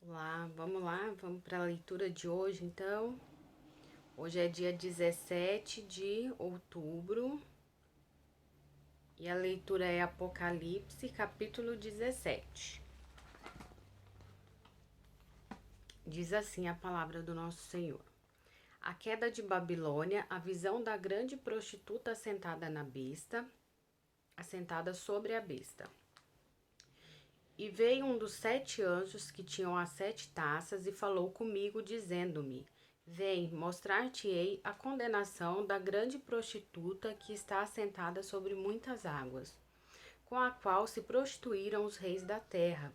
Olá, vamos para a leitura de hoje, então. Hoje é dia 17 de outubro e a leitura é Apocalipse, capítulo 17. Diz assim a palavra do nosso Senhor. A queda de Babilônia, a visão da grande prostituta assentada sobre a besta. E veio um dos 7 anjos que tinham as 7 taças e falou comigo, dizendo-me: Vem, mostrar-te-ei a condenação da grande prostituta que está assentada sobre muitas águas, com a qual se prostituíram os reis da terra,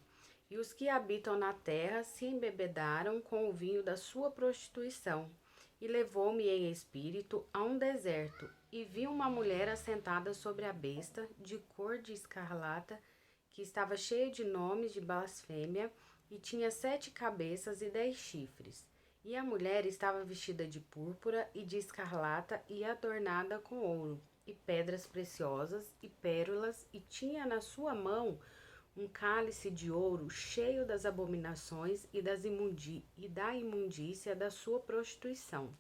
e os que habitam na terra se embebedaram com o vinho da sua prostituição. E levou-me em espírito a um deserto, e vi uma mulher assentada sobre a besta, de cor de escarlata, que estava cheio de nomes de blasfêmia, e tinha 7 cabeças e 10 chifres. E a mulher estava vestida de púrpura e de escarlata e adornada com ouro, e pedras preciosas e pérolas, e tinha na sua mão um cálice de ouro cheio das abominações e da imundícia da sua prostituição.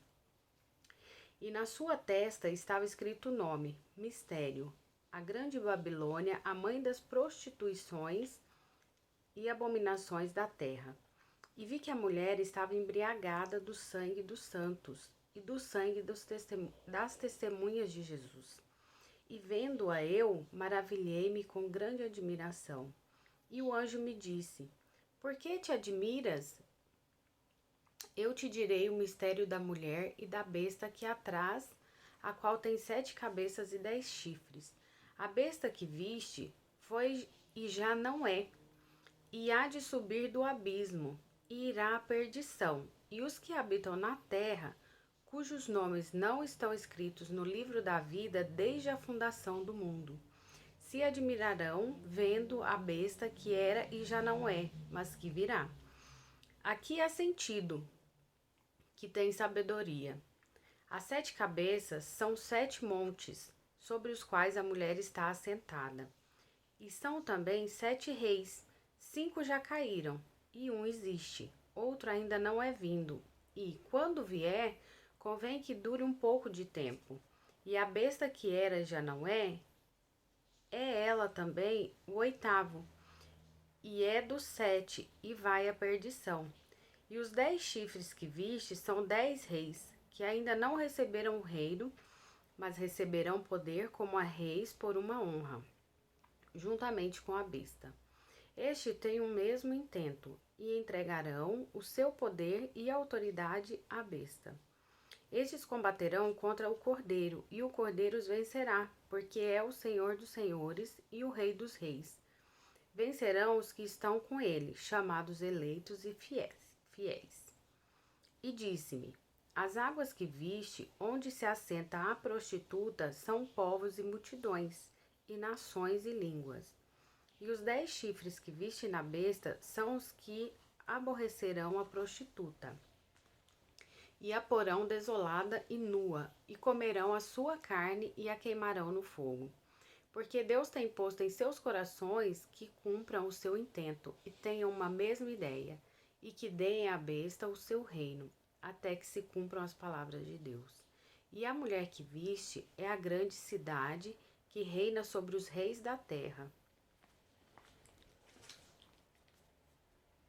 E na sua testa estava escrito o nome, Mistério, a grande Babilônia, a mãe das prostituições e abominações da terra. E vi que a mulher estava embriagada do sangue dos santos e do sangue das testemunhas de Jesus. E vendo-a eu, maravilhei-me com grande admiração. E o anjo me disse: Por que te admiras? Eu te direi o mistério da mulher e da besta que a traz, a qual tem 7 cabeças e 10 chifres. A besta que viste foi e já não é, e há de subir do abismo, e irá à perdição. E os que habitam na terra, cujos nomes não estão escritos no livro da vida desde a fundação do mundo, se admirarão vendo a besta que era e já não é, mas que virá. Aqui há sentido, que tem sabedoria. As 7 cabeças são 7 montes, sobre os quais a mulher está assentada. E são também 7 reis, 5 já caíram, e um existe, outro ainda não é vindo. E, quando vier, convém que dure um pouco de tempo. E a besta que era já não é ela também o 8º, e é dos 7, e vai à perdição. E os 10 chifres que viste são 10 reis, que ainda não receberam o reino, mas receberão poder como a reis por uma honra, juntamente com a besta. Este tem o mesmo intento, e entregarão o seu poder e autoridade à besta. Estes combaterão contra o Cordeiro, e o Cordeiro os vencerá, porque é o Senhor dos senhores e o Rei dos reis. Vencerão os que estão com ele, chamados eleitos e fiéis. E disse-me: As águas que viste, onde se assenta a prostituta, são povos e multidões, e nações e línguas. E os 10 chifres que viste na besta são os que aborrecerão a prostituta, e a porão desolada e nua, e comerão a sua carne e a queimarão no fogo. Porque Deus tem posto em seus corações que cumpram o seu intento e tenham uma mesma ideia, e que deem à besta o seu reino, até que se cumpram as palavras de Deus. E a mulher que viste é a grande cidade que reina sobre os reis da terra.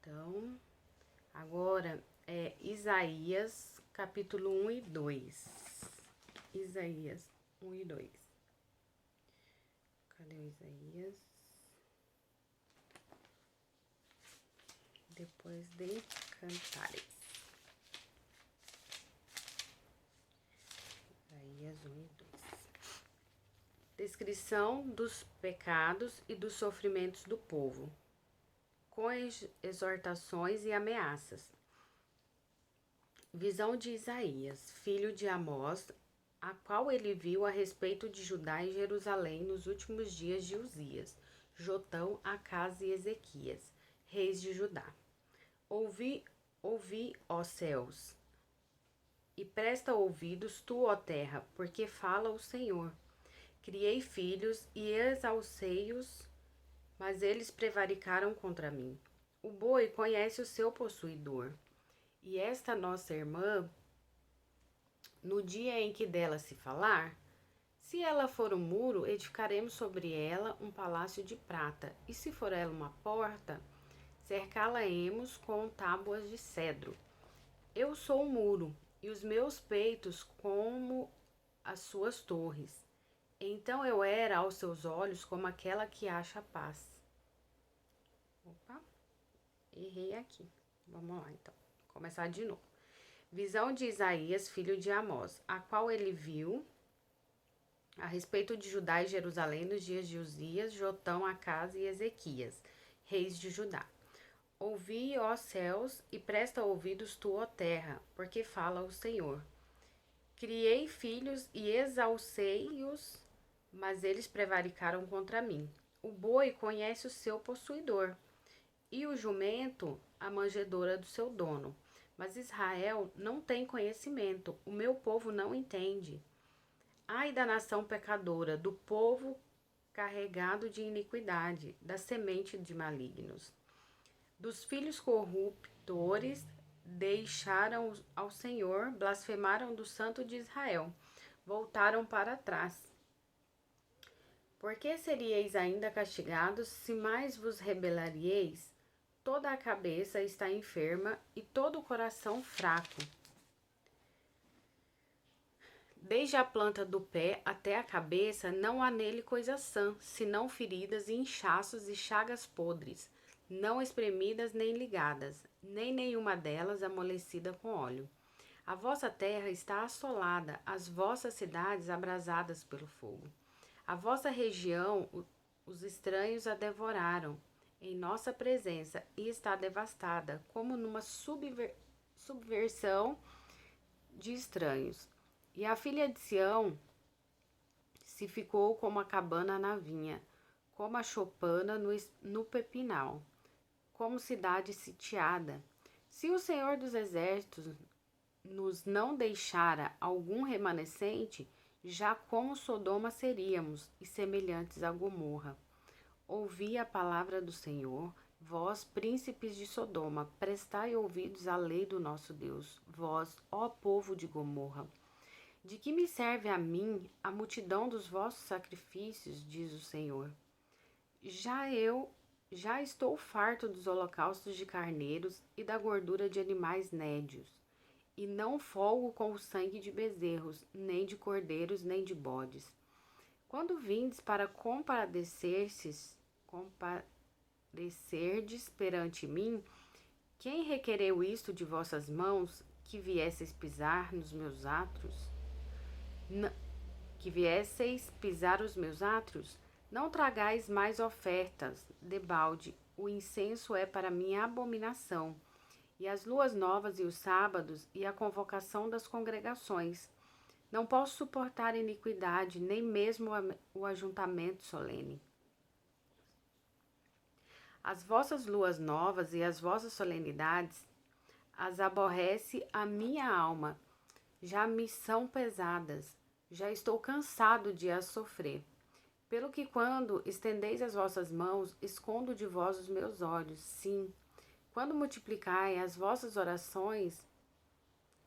Então, agora é Isaías, capítulo 1 e 2. Isaías 1 e 2. Cadê o Isaías? Depois de Cantares. Isaías 1 e 2. Descrição dos pecados e dos sofrimentos do povo, com exortações e ameaças. Visão de Isaías, filho de Amós, a qual ele viu a respeito de Judá e Jerusalém nos últimos dias de Uzias, Jotão, Acás e Ezequias, reis de Judá. Ouvi, ó céus, e presta ouvidos tu, ó terra, porque fala o Senhor. Criei filhos e exalcei-os, mas eles prevaricaram contra mim. O boi conhece o seu possuidor. E esta nossa irmã, no dia em que dela se falar, se ela for um muro, edificaremos sobre ela um palácio de prata, e se for ela uma porta, cercá-la-emos com tábuas de cedro. Eu sou o muro, e os meus peitos como as suas torres. Então eu era aos seus olhos como aquela que acha paz. Opa, errei aqui. Vamos lá então, começar de novo. Visão de Isaías, filho de Amós, a qual ele viu a respeito de Judá e Jerusalém nos dias de Uzias, Jotão, Acás e Ezequias, reis de Judá. Ouvi, ó céus, e presta ouvidos tu, ó terra, porque fala o Senhor. Criei filhos e exalcei-os, mas eles prevaricaram contra mim. O boi conhece o seu possuidor, e o jumento a manjedoura do seu dono. Mas Israel não tem conhecimento, o meu povo não entende. Ai da nação pecadora, do povo carregado de iniquidade, da semente de malignos. Dos filhos corruptores deixaram ao Senhor, blasfemaram do Santo de Israel, voltaram para trás. Por que seríeis ainda castigados, se mais vos rebelaríeis? Toda a cabeça está enferma e todo o coração fraco. Desde a planta do pé até a cabeça, não há nele coisa sã, senão feridas e inchaços e chagas podres, não espremidas nem ligadas, nem nenhuma delas amolecida com óleo. A vossa terra está assolada, as vossas cidades abrasadas pelo fogo. A vossa região, os estranhos a devoraram em nossa presença e está devastada, como numa subversão de estranhos. E a filha de Sião se ficou como a cabana na vinha, como a choupana no pepinal, como cidade sitiada. Se o Senhor dos Exércitos nos não deixara algum remanescente, já como Sodoma seríamos, e semelhantes a Gomorra. Ouvi a palavra do Senhor, vós, príncipes de Sodoma, prestai ouvidos à lei do nosso Deus, vós, ó povo de Gomorra. De que me serve a mim a multidão dos vossos sacrifícios, diz o Senhor? Já estou farto dos holocaustos de carneiros e da gordura de animais nédios, e não folgo com o sangue de bezerros, nem de cordeiros, nem de bodes. Quando vindes para compadecerdes perante mim, quem requereu isto de vossas mãos, que viesseis pisar nos meus átrios? Que viesseis pisar os meus átrios? Não tragais mais ofertas, debalde, o incenso é para mim abominação, e as luas novas e os sábados e a convocação das congregações. Não posso suportar iniquidade, nem mesmo o ajuntamento solene. As vossas luas novas e as vossas solenidades as aborrece a minha alma, já me são pesadas, já estou cansado de as sofrer. Pelo que quando estendeis as vossas mãos, escondo de vós os meus olhos. Sim, quando multiplicai as vossas orações,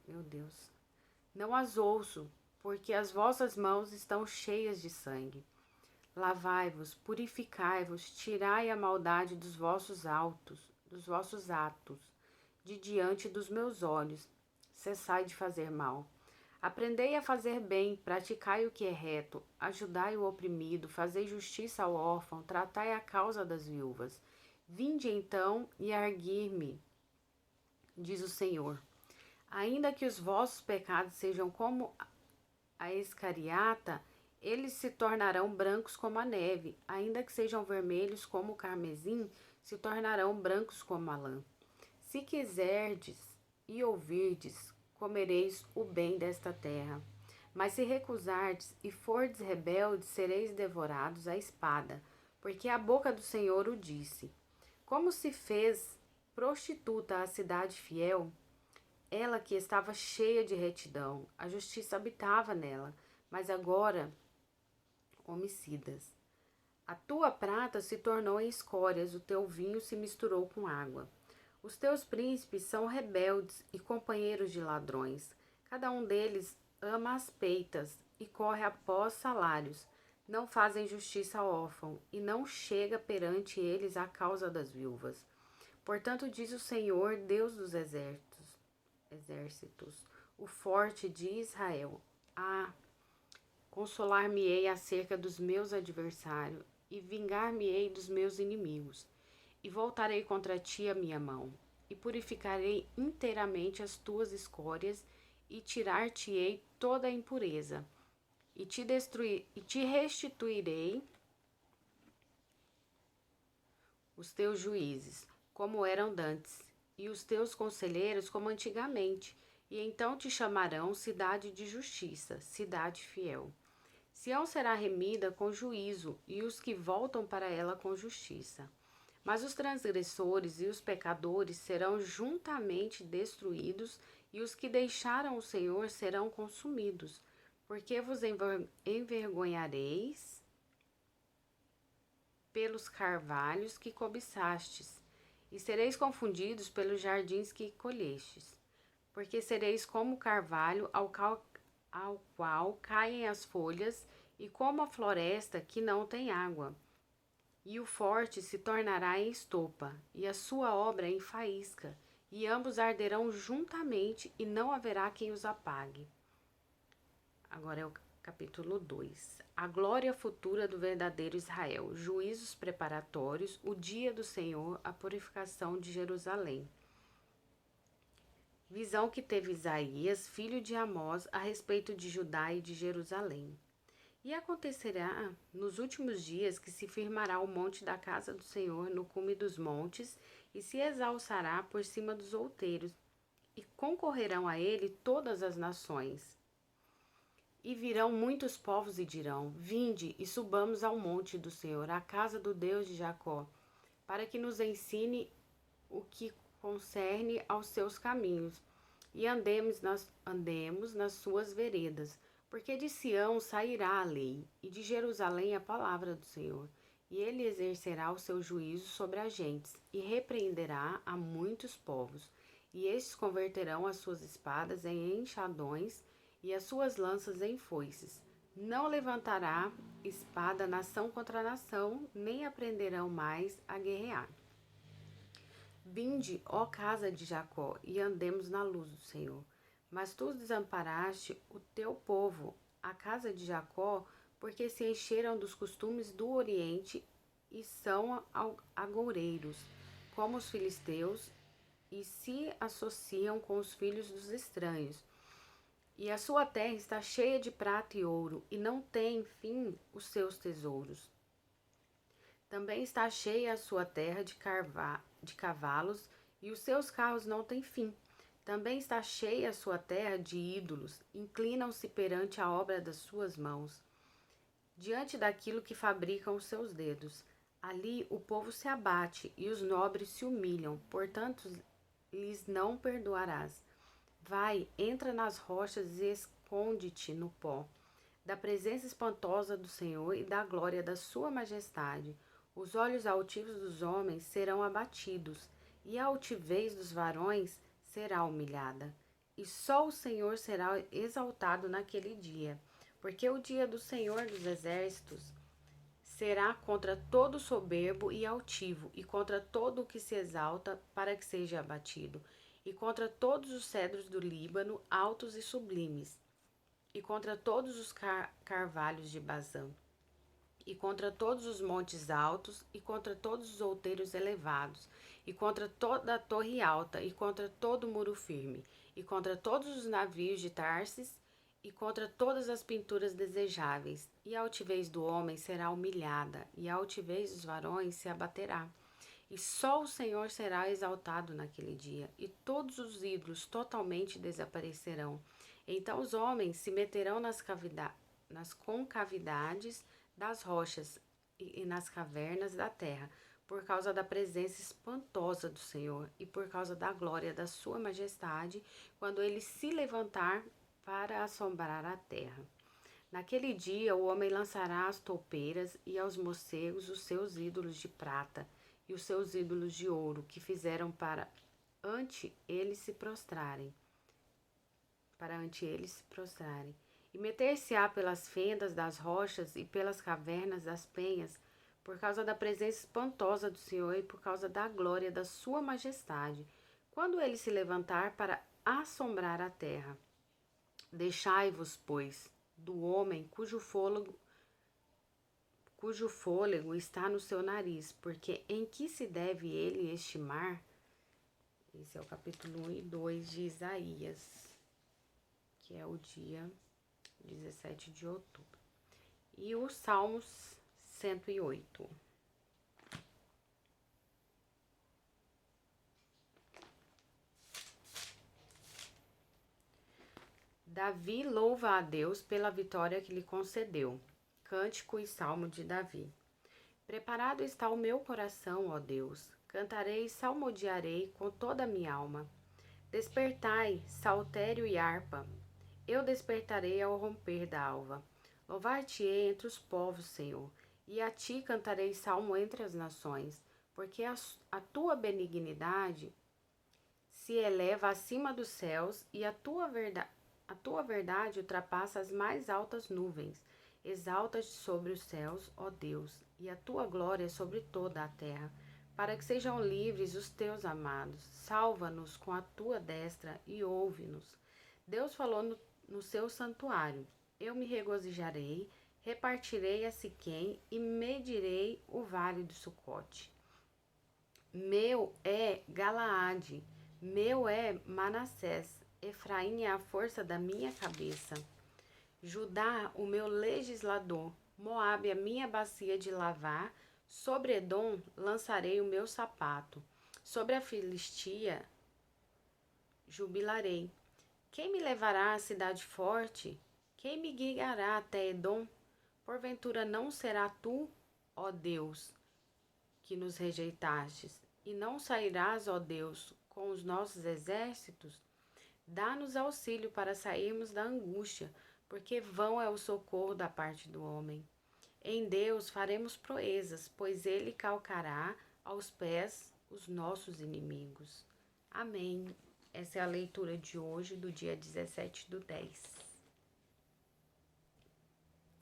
meu Deus, não as ouço, porque as vossas mãos estão cheias de sangue. Lavai-vos, purificai-vos, tirai a maldade dos vossos atos, de diante dos meus olhos. Cessai de fazer mal. Aprendei a fazer bem, praticai o que é reto, ajudai o oprimido, fazei justiça ao órfão, tratai a causa das viúvas. Vinde então e arguir-me, diz o Senhor. Ainda que os vossos pecados sejam como a escariata, eles se tornarão brancos como a neve, ainda que sejam vermelhos como o carmesim, se tornarão brancos como a lã. Se quiserdes e ouvirdes, comereis o bem desta terra. Mas se recusardes e fordes rebeldes, sereis devorados à espada, porque a boca do Senhor o disse. Como se fez prostituta a cidade fiel, ela que estava cheia de retidão, a justiça habitava nela, mas agora homicidas. A tua prata se tornou em escórias, o teu vinho se misturou com água. Os teus príncipes são rebeldes e companheiros de ladrões. Cada um deles ama as peitas e corre após salários. Não fazem justiça ao órfão e não chega perante eles a causa das viúvas. Portanto, diz o Senhor, Deus dos exércitos, o forte de Israel: Ah, consolar-me-ei acerca dos meus adversários e vingar-me-ei dos meus inimigos. E voltarei contra ti a minha mão, e purificarei inteiramente as tuas escórias, e tirar-te-ei toda a impureza, e te restituirei os teus juízes, como eram dantes, e os teus conselheiros como antigamente, e então te chamarão cidade de justiça, cidade fiel. Sião será remida com juízo, e os que voltam para ela com justiça. Mas os transgressores e os pecadores serão juntamente destruídos, e os que deixaram o Senhor serão consumidos, porque vos envergonhareis pelos carvalhos que cobiçastes, e sereis confundidos pelos jardins que colhestes, porque sereis como o carvalho ao qual caem as folhas, e como a floresta que não tem água. E o forte se tornará em estopa, e a sua obra em faísca, e ambos arderão juntamente, e não haverá quem os apague. Agora é o capítulo 2. A glória futura do verdadeiro Israel, juízos preparatórios, o dia do Senhor, a purificação de Jerusalém. Visão que teve Isaías, filho de Amós, a respeito de Judá e de Jerusalém. E acontecerá nos últimos dias que se firmará o monte da casa do Senhor no cume dos montes, e se exalçará por cima dos outeiros, e concorrerão a ele todas as nações. E virão muitos povos e dirão: Vinde e subamos ao monte do Senhor, à casa do Deus de Jacó, para que nos ensine o que concerne aos seus caminhos, e andemos nas suas veredas. Porque de Sião sairá a lei, e de Jerusalém a palavra do Senhor. E ele exercerá o seu juízo sobre as gentes, e repreenderá a muitos povos. E estes converterão as suas espadas em enxadões, e as suas lanças em foices. Não levantará espada nação contra nação, nem aprenderão mais a guerrear. Vinde, ó casa de Jacó, e andemos na luz do Senhor. Mas tu desamparaste o teu povo, a casa de Jacó, porque se encheram dos costumes do Oriente e são agoureiros, como os filisteus, e se associam com os filhos dos estranhos. E a sua terra está cheia de prata e ouro, e não tem fim os seus tesouros. Também está cheia a sua terra de cavalos, e os seus carros não têm fim. Também está cheia a sua terra de ídolos, inclinam-se perante a obra das suas mãos, diante daquilo que fabricam os seus dedos. Ali o povo se abate e os nobres se humilham, portanto lhes não perdoarás. Vai, entra nas rochas e esconde-te no pó, da presença espantosa do Senhor e da glória da sua majestade. Os olhos altivos dos homens serão abatidos, e a altivez dos varões será humilhada. E só o Senhor será exaltado naquele dia, porque o dia do Senhor dos exércitos será contra todo soberbo e altivo, e contra todo o que se exalta para que seja abatido, e contra todos os cedros do Líbano, altos e sublimes, e contra todos os carvalhos de Bazã, e contra todos os montes altos, e contra todos os outeiros elevados, e contra toda a torre alta, e contra todo o muro firme, e contra todos os navios de Tarsis, e contra todas as pinturas desejáveis. E a altivez do homem será humilhada, e a altivez dos varões se abaterá. E só o Senhor será exaltado naquele dia, e todos os ídolos totalmente desaparecerão. Então os homens se meterão nas concavidades das rochas e nas cavernas da terra, por causa da presença espantosa do Senhor e por causa da glória da sua majestade, quando ele se levantar para assombrar a terra. Naquele dia o homem lançará as toupeiras e aos morcegos os seus ídolos de prata e os seus ídolos de ouro que fizeram ante eles se prostrarem. E meter-se-á pelas fendas das rochas e pelas cavernas das penhas, por causa da presença espantosa do Senhor e por causa da glória da sua majestade, quando ele se levantar para assombrar a terra. Deixai-vos, pois, do homem cujo fôlego está no seu nariz, porque em que se deve ele estimar? Esse é o capítulo 1 e 2 de Isaías, que é o dia 17 de outubro. E o Salmos 108. Davi louva a Deus pela vitória que lhe concedeu. Cântico e salmo de Davi. Preparado está o meu coração, ó Deus. Cantarei e salmodiarei com toda a minha alma. Despertai, saltério e harpa. Eu despertarei ao romper da alva. Louvar-te-ei entre os povos, Senhor, e a ti cantarei salmo entre as nações, porque a tua benignidade se eleva acima dos céus e a tua verdade ultrapassa as mais altas nuvens. Exalta-te sobre os céus, ó Deus, e a tua glória sobre toda a terra, para que sejam livres os teus amados. Salva-nos com a tua destra e ouve-nos. Deus falou no seu santuário. Eu me regozijarei, repartirei a Siquém e medirei o vale do Sucote. Meu é Galaade, meu é Manassés, Efraim é a força da minha cabeça. Judá, o meu legislador, Moabe, a minha bacia de lavar, sobre Edom lançarei o meu sapato, sobre a Filistia jubilarei. Quem me levará à cidade forte? Quem me guiará até Edom? Porventura não será tu, ó Deus, que nos rejeitastes, e não sairás, ó Deus, com os nossos exércitos? Dá-nos auxílio para sairmos da angústia, porque vão é o socorro da parte do homem. Em Deus faremos proezas, pois ele calcará aos pés os nossos inimigos. Amém. Essa é a leitura de hoje, do dia 17/10.